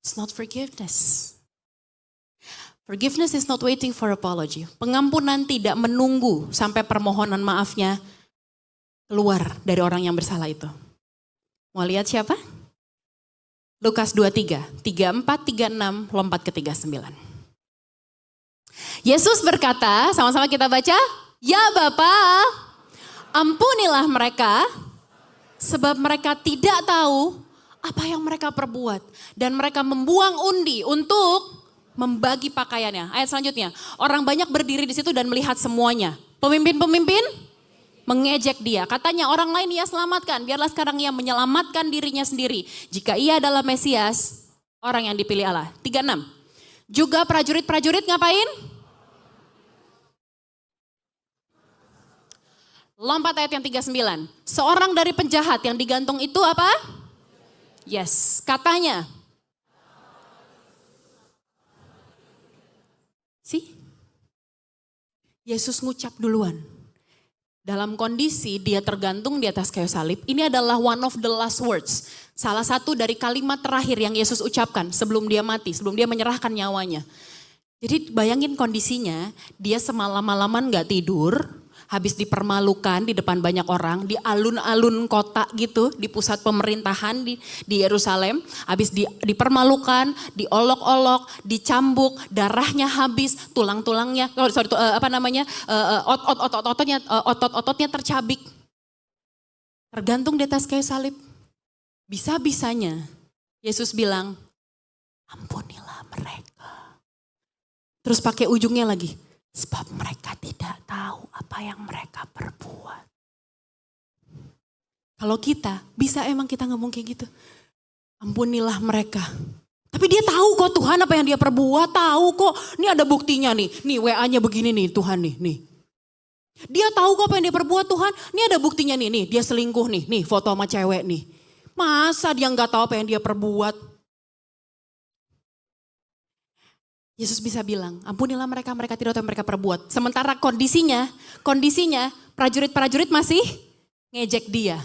It's not forgiveness. Forgiveness is not waiting for apology. Pengampunan tidak menunggu sampai permohonan maafnya keluar dari orang yang bersalah itu. Mau lihat siapa? Lukas 23, 34, 36, lompat ke 39. Yesus berkata, sama-sama kita baca, "Ya Bapa, ampunilah mereka, sebab mereka tidak tahu apa yang mereka perbuat." Dan mereka membuang undi untuk membagi pakaiannya. Ayat selanjutnya, orang banyak berdiri di situ dan melihat semuanya. Pemimpin-pemimpin mengejek dia. Katanya, orang lain ia selamatkan, biarlah sekarang ia menyelamatkan dirinya sendiri. Jika ia adalah Mesias, orang yang dipilih Allah. 36. Juga prajurit-prajurit ngapain? Lompat ayat yang 39. Seorang dari penjahat yang digantung itu apa? Yes, katanya. Yesus ngucap duluan. Dalam kondisi dia tergantung di atas kayu salib. Ini adalah one of the last words. Salah satu dari kalimat terakhir yang Yesus ucapkan sebelum dia mati, sebelum dia menyerahkan nyawanya. Jadi bayangin kondisinya, dia semalam-malaman gak tidur, habis dipermalukan di depan banyak orang, di alun-alun kota gitu, di pusat pemerintahan di Yerusalem, habis dipermalukan, diolok-olok, dicambuk, darahnya habis, tulang-tulangnya, otot-ototnya tercabik, tergantung di atas kayu salib. Bisa-bisanya Yesus bilang, ampunilah mereka. Terus pakai ujungnya lagi, sebab mereka tidak tahu apa yang mereka perbuat. Kalau kita, bisa emang kita ngomong kayak gitu. Ampunilah mereka. Tapi dia tahu kok Tuhan apa yang dia perbuat, tahu kok. Ini ada buktinya nih, WA-nya begini nih Tuhan nih. Dia tahu kok apa yang dia perbuat Tuhan, ini ada buktinya nih dia selingkuh nih foto sama cewek nih. Masa dia gak tahu apa yang dia perbuat? Yesus bisa bilang, ampunilah mereka, mereka tidak tahu yang mereka perbuat. Sementara kondisinya prajurit-prajurit masih ngejek dia.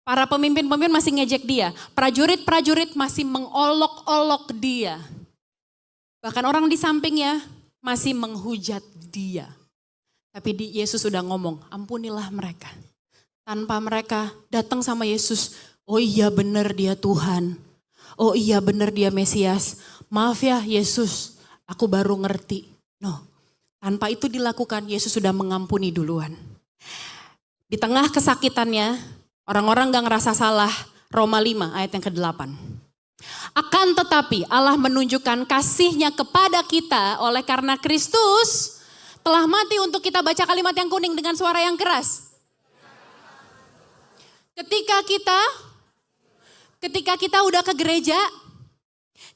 Para pemimpin-pemimpin masih ngejek dia. Prajurit-prajurit masih mengolok-olok dia. Bahkan orang di sampingnya masih menghujat dia. Tapi Yesus sudah ngomong, ampunilah mereka. Tanpa mereka datang sama Yesus, oh iya benar dia Tuhan. Oh iya benar dia Mesias. Maaf ya Yesus, aku baru ngerti. No, tanpa itu dilakukan, Yesus sudah mengampuni duluan. Di tengah kesakitannya, orang-orang gak ngerasa salah. Roma 5 ayat yang ke-8. Akan tetapi Allah menunjukkan kasih-Nya kepada kita oleh karena Kristus telah mati untuk kita. Baca kalimat yang kuning dengan suara yang keras. Ketika kita udah ke gereja,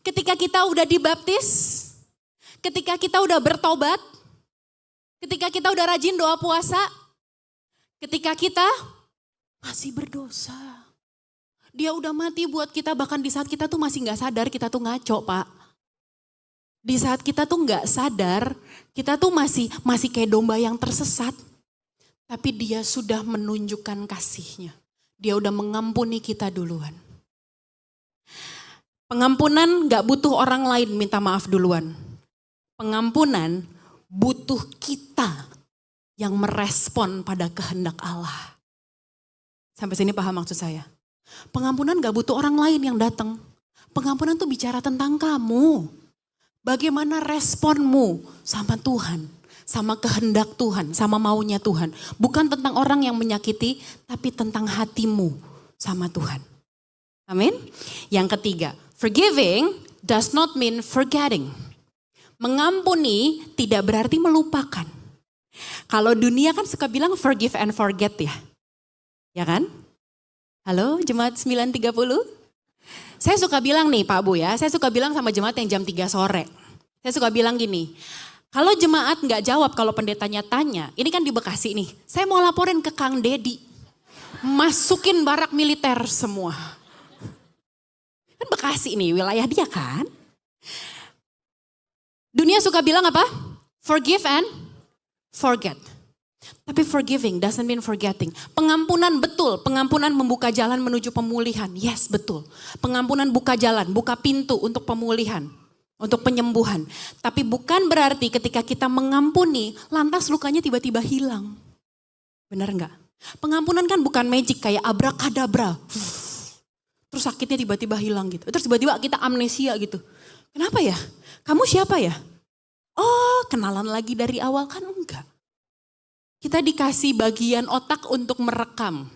ketika kita udah dibaptis, ketika kita udah bertobat, ketika kita udah rajin doa puasa, ketika kita masih berdosa. Dia udah mati buat kita, bahkan di saat kita tuh masih gak sadar kita tuh ngaco Pak. Di saat kita tuh gak sadar, kita tuh masih kayak domba yang tersesat. Tapi dia sudah menunjukkan kasih-Nya. Dia udah mengampuni kita duluan. Pengampunan gak butuh orang lain minta maaf duluan. Pengampunan butuh kita yang merespon pada kehendak Allah. Sampai sini paham maksud saya? Pengampunan gak butuh orang lain yang datang. Pengampunan tuh bicara tentang kamu. Bagaimana responmu sama Tuhan, sama kehendak Tuhan, sama maunya Tuhan. Bukan tentang orang yang menyakiti, tapi tentang hatimu sama Tuhan. Amin. Yang ketiga, forgiving does not mean forgetting. Mengampuni tidak berarti melupakan. Kalau dunia kan suka bilang forgive and forget ya. Ya kan? Halo jemaat 930. Saya suka bilang nih Pak Bu ya, saya suka bilang sama jemaat yang jam 3 sore. Saya suka bilang gini, kalau jemaat gak jawab kalau pendetanya tanya, ini kan di Bekasi nih, saya mau laporin ke Kang Dedi. Masukin barak militer semua. Kan Bekasi nih, wilayah dia kan. Dunia suka bilang apa? Forgive and forget. Tapi forgiving doesn't mean forgetting. Pengampunan betul, pengampunan membuka jalan menuju pemulihan. Yes, betul. Pengampunan buka jalan, buka pintu untuk pemulihan, untuk penyembuhan. Tapi bukan berarti ketika kita mengampuni, lantas lukanya tiba-tiba hilang. Benar enggak? Pengampunan kan bukan magic kayak abrakadabra. Terus sakitnya tiba-tiba hilang gitu. Terus tiba-tiba kita amnesia gitu. Kenapa ya? Kamu siapa ya? Oh, kenalan lagi dari awal kan enggak. Kita dikasih bagian otak untuk merekam,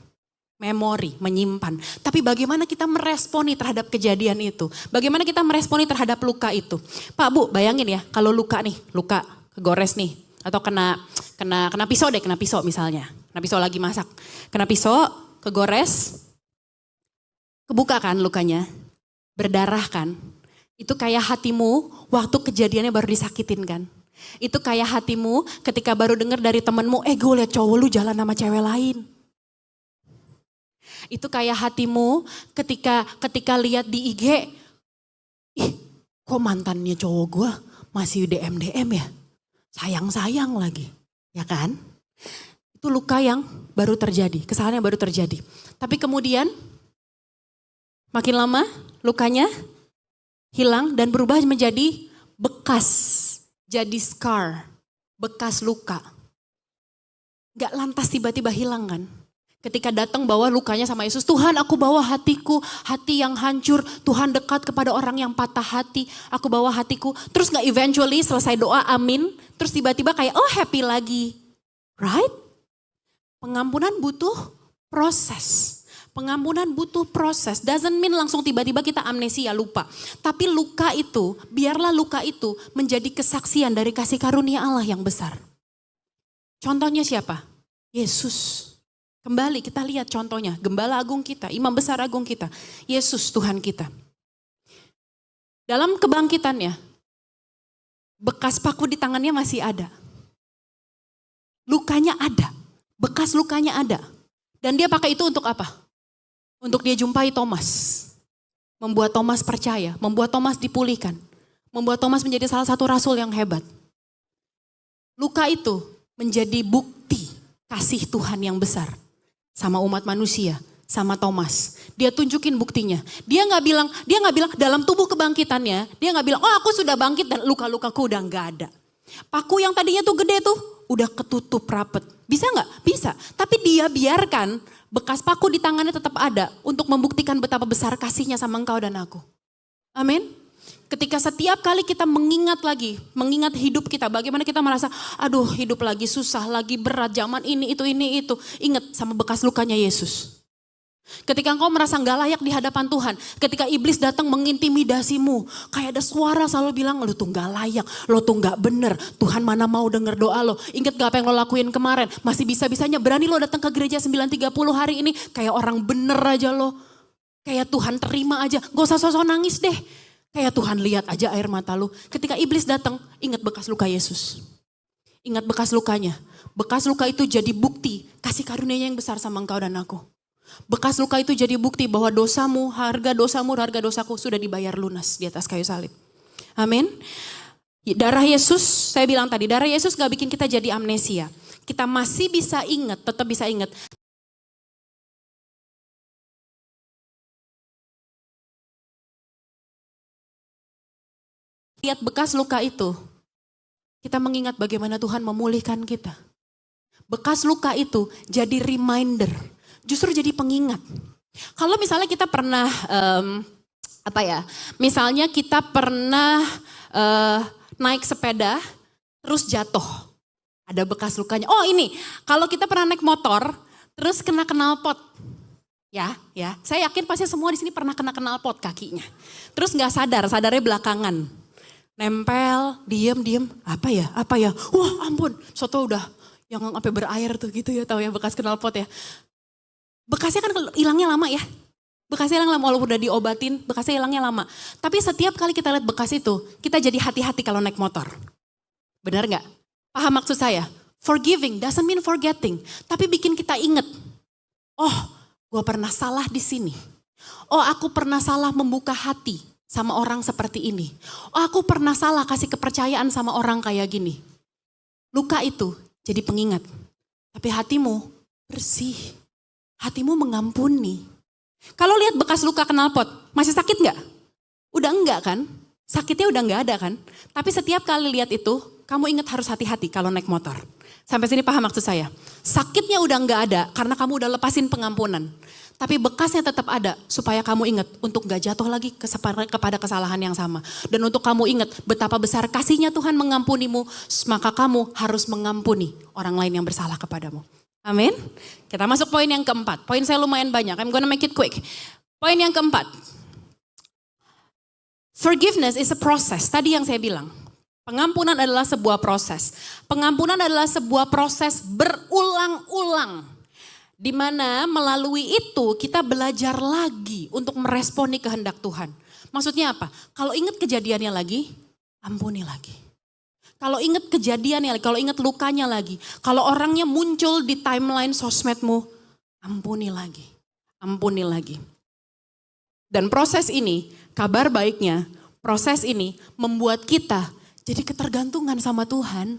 memori, menyimpan. Tapi bagaimana kita meresponi terhadap kejadian itu? Bagaimana kita meresponi terhadap luka itu? Pak, Bu, bayangin ya kalau luka kegores nih. Atau kena pisau deh, kena pisau misalnya. Kena pisau lagi masak. Kena pisau, kegores, kebuka kan lukanya, berdarah kan. Itu kayak hatimu waktu kejadiannya baru disakitin kan. Itu kayak hatimu ketika baru dengar dari temenmu, gue liat cowok lu jalan sama cewek lain. Itu kayak hatimu ketika lihat di IG, kok mantannya cowok gue masih DM ya. Sayang lagi, ya kan? Itu luka yang baru terjadi, kesalahan yang baru terjadi. Tapi kemudian makin lama lukanya hilang dan berubah menjadi bekas, jadi scar, bekas luka. Gak lantas tiba-tiba hilang kan? Ketika datang bawa lukanya sama Yesus, Tuhan aku bawa hatiku, hati yang hancur, Tuhan dekat kepada orang yang patah hati, aku bawa hatiku. Terus gak eventually selesai doa amin, terus tiba-tiba kayak happy lagi. Right? Pengampunan butuh proses. Pengampunan butuh proses, doesn't mean langsung tiba-tiba kita amnesia, lupa. Tapi luka itu, biarlah luka itu menjadi kesaksian dari kasih karunia Allah yang besar. Contohnya siapa? Yesus. Kembali kita lihat contohnya, Gembala Agung kita, Imam Besar Agung kita, Yesus Tuhan kita. Dalam kebangkitannya, bekas paku di tangannya masih ada. Lukanya ada, bekas lukanya ada. Dan dia pakai itu untuk apa? Untuk dia jumpai Thomas, membuat Thomas percaya, membuat Thomas dipulihkan, membuat Thomas menjadi salah satu rasul yang hebat. Luka itu menjadi bukti kasih Tuhan yang besar sama umat manusia, sama Thomas. Dia tunjukin buktinya. Dia nggak bilang dalam tubuh kebangkitannya, dia nggak bilang, aku sudah bangkit dan luka-lukaku udah nggak ada. Paku yang tadinya tuh gede tuh udah ketutup rapet. Bisa nggak? Bisa. Tapi dia biarkan bekas paku di tangannya tetap ada untuk membuktikan betapa besar kasihnya sama engkau dan aku. Amin. Ketika setiap kali kita mengingat hidup kita, bagaimana kita merasa, aduh hidup lagi susah, lagi berat, zaman ini itu. Ingat sama bekas lukanya Yesus. Ketika engkau merasa gak layak di hadapan Tuhan, ketika iblis datang mengintimidasimu, kayak ada suara selalu bilang, lu tuh gak layak, lu tuh gak bener, Tuhan mana mau denger doa lo. Ingat gak apa yang lo lakuin kemarin, masih bisa-bisanya berani lo datang ke gereja 9.30 hari ini, kayak orang bener aja lo. Kayak Tuhan terima aja, gak usah sosok nangis deh. Kayak Tuhan lihat aja air mata lo. Ketika iblis datang, ingat bekas luka Yesus. Ingat bekas lukanya. Bekas luka itu jadi bukti kasih karunia-Nya yang besar sama engkau dan aku. Bekas luka itu jadi bukti bahwa harga dosaku sudah dibayar lunas di atas kayu salib. Amin. Darah Yesus, saya bilang tadi, darah Yesus gak bikin kita jadi amnesia. Kita masih bisa ingat, tetap bisa ingat. Lihat bekas luka itu, kita mengingat bagaimana Tuhan memulihkan kita. Bekas luka itu jadi reminder. Justru jadi pengingat. Kalau misalnya kita pernah, misalnya kita pernah naik sepeda, terus jatuh. Ada bekas lukanya. Oh ini, kalau kita pernah naik motor, terus kena knalpot. Ya, saya yakin pasti semua di sini pernah kena knalpot kakinya. Terus gak sadarnya belakangan. Nempel, diem, apa ya? Wah ampun, soto udah yang sampai berair tuh gitu ya, tahu ya bekas knalpot ya. Bekasnya kan hilangnya lama ya. Bekasnya hilang lama, walaupun udah diobatin, bekasnya hilangnya lama. Tapi setiap kali kita lihat bekas itu, kita jadi hati-hati kalau naik motor. Benar gak? Paham maksud saya? Forgiving doesn't mean forgetting. Tapi bikin kita ingat. Oh, gue pernah salah di sini. Oh, aku pernah salah membuka hati sama orang seperti ini. Oh, aku pernah salah kasih kepercayaan sama orang kayak gini. Luka itu jadi pengingat. Tapi hatimu bersih. Hatimu mengampuni. Kalau lihat bekas luka knalpot, masih sakit nggak? Udah enggak kan? Sakitnya udah enggak ada kan? Tapi setiap kali lihat itu, kamu ingat harus hati-hati kalau naik motor. Sampai sini paham maksud saya? Sakitnya udah enggak ada karena kamu udah lepasin pengampunan. Tapi bekasnya tetap ada supaya kamu ingat untuk gak jatuh lagi kepada kesalahan yang sama. Dan untuk kamu ingat betapa besar kasihnya Tuhan mengampunimu, maka kamu harus mengampuni orang lain yang bersalah kepadamu. Amin. Kita masuk poin yang keempat. Poin saya lumayan banyak, I'm gonna make it quick. Poin yang keempat. Forgiveness is a process, tadi yang saya bilang. Pengampunan adalah sebuah proses. Pengampunan adalah sebuah proses berulang-ulang. Di mana melalui itu kita belajar lagi untuk meresponi kehendak Tuhan. Maksudnya apa? Kalau ingat kejadiannya lagi, ampuni lagi. Kalau ingat kejadiannya lagi, kalau ingat lukanya lagi. Kalau orangnya muncul di timeline sosmedmu, ampuni lagi. Ampuni lagi. Dan proses ini, kabar baiknya, proses ini membuat kita jadi ketergantungan sama Tuhan.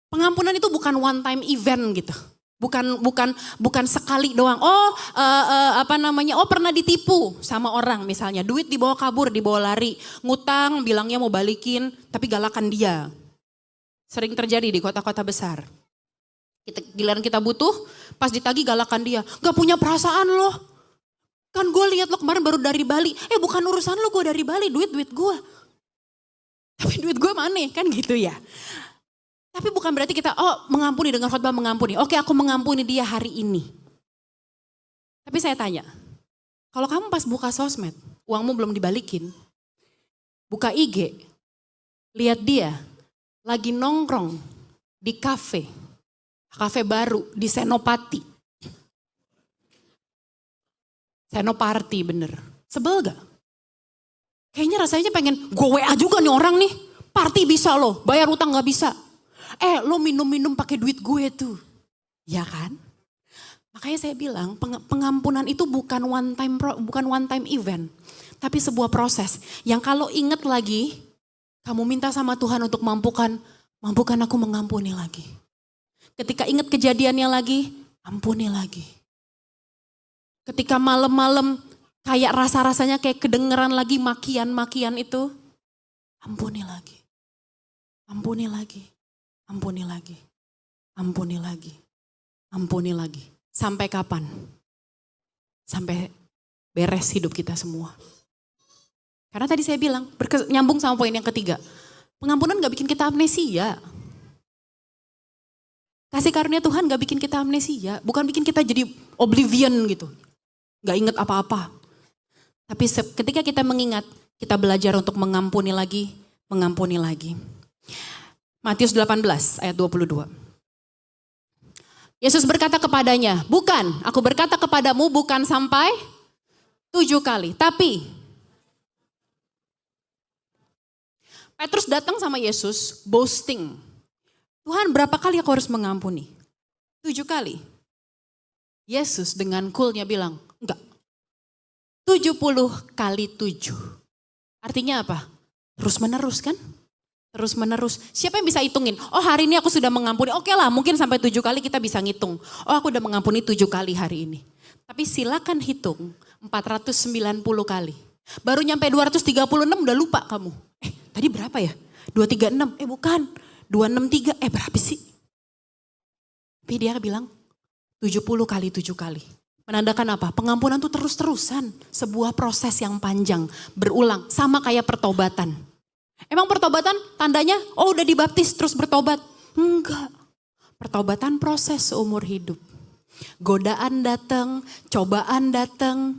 Pengampunan itu bukan one time event gitu. Bukan sekali doang. Pernah ditipu sama orang misalnya. Duit dibawa kabur, dibawa lari. Ngutang, bilangnya mau balikin, tapi galakan dia. Sering terjadi di kota-kota besar. Giliran kita butuh, pas ditagih galakan dia. Gak punya perasaan loh. Kan gue lihat lo kemarin baru dari Bali. Bukan urusan lo, gue dari Bali, duit gue. Tapi duit gue mana kan gitu ya. Tapi bukan berarti kita, mengampuni dengan khotbah mengampuni. Oke, aku mengampuni dia hari ini. Tapi saya tanya, kalau kamu pas buka sosmed, uangmu belum dibalikin, buka IG, lihat dia lagi nongkrong di kafe baru di Senopati. Senoparty bener, sebel gak? Kayaknya rasanya pengen, gue WA juga nih orang nih, party bisa loh, bayar utang gak bisa. Lo minum-minum pakai duit gue tuh. Ya kan? Makanya saya bilang pengampunan itu bukan one time event. Tapi sebuah proses. Yang kalau ingat lagi, kamu minta sama Tuhan untuk mampukan aku mengampuni lagi. Ketika ingat kejadiannya lagi, ampuni lagi. Ketika malam-malam kayak rasa-rasanya kayak kedengeran lagi makian-makian itu, ampuni lagi. Ampuni lagi. Ampuni lagi, ampuni lagi, ampuni lagi. Sampai kapan? Sampai beres hidup kita semua. Karena tadi saya bilang, nyambung sama poin yang ketiga. Pengampunan gak bikin kita amnesia. Kasih karunia Tuhan gak bikin kita amnesia. Bukan bikin kita jadi oblivion gitu. Gak inget apa-apa. Tapi ketika kita mengingat, kita belajar untuk mengampuni lagi, mengampuni lagi. Matius 18 ayat 22. Yesus berkata kepadanya, bukan, aku berkata kepadamu bukan sampai 7 kali. Tapi Petrus datang sama Yesus boasting. Tuhan, berapa kali aku harus mengampuni? 7 kali. Yesus dengan coolnya bilang, enggak. 70 kali 7. Artinya apa? Terus menerus kan? Terus menerus. Siapa yang bisa hitungin? Hari ini aku sudah mengampuni. Oke lah, mungkin sampai 7 kali kita bisa ngitung. Aku udah mengampuni 7 kali hari ini. Tapi silakan hitung 490 kali. Baru nyampe 236 udah lupa kamu. Tadi berapa ya? 236. Bukan. 263. Berapa sih? Tapi dia bilang 70 kali 7 kali. Menandakan apa? Pengampunan tuh terus-terusan. Sebuah proses yang panjang. Berulang. Sama kayak pertobatan. Emang pertobatan tandanya, udah dibaptis terus bertobat? Enggak. Pertobatan proses seumur hidup. Godaan datang, cobaan datang,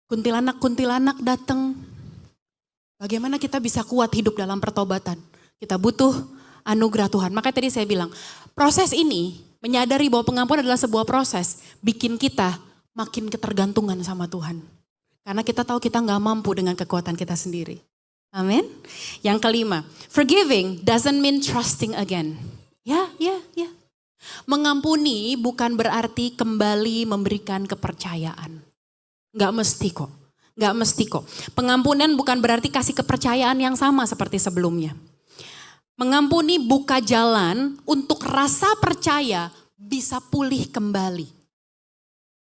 kuntilanak datang. Bagaimana kita bisa kuat hidup dalam pertobatan? Kita butuh anugerah Tuhan. Makanya tadi saya bilang, proses ini menyadari bahwa pengampunan adalah sebuah proses, bikin kita makin ketergantungan sama Tuhan. Karena kita tahu kita gak mampu dengan kekuatan kita sendiri. Amin. Yang kelima, forgiving doesn't mean trusting again. Ya. Mengampuni bukan berarti kembali memberikan kepercayaan. Gak mesti kok. Pengampunan bukan berarti kasih kepercayaan yang sama seperti sebelumnya. Mengampuni buka jalan untuk rasa percaya bisa pulih kembali.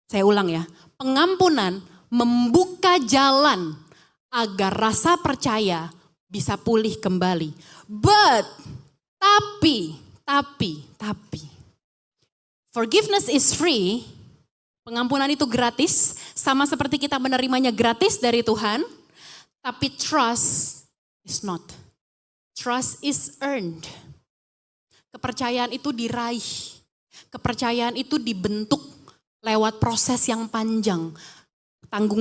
Saya ulang ya, pengampunan membuka jalan agar rasa percaya bisa pulih kembali. Tapi, forgiveness is free, pengampunan itu gratis, sama seperti kita menerimanya gratis dari Tuhan, tapi trust is not. Trust is earned. Kepercayaan itu diraih. Kepercayaan itu dibentuk lewat proses yang panjang. Tanggung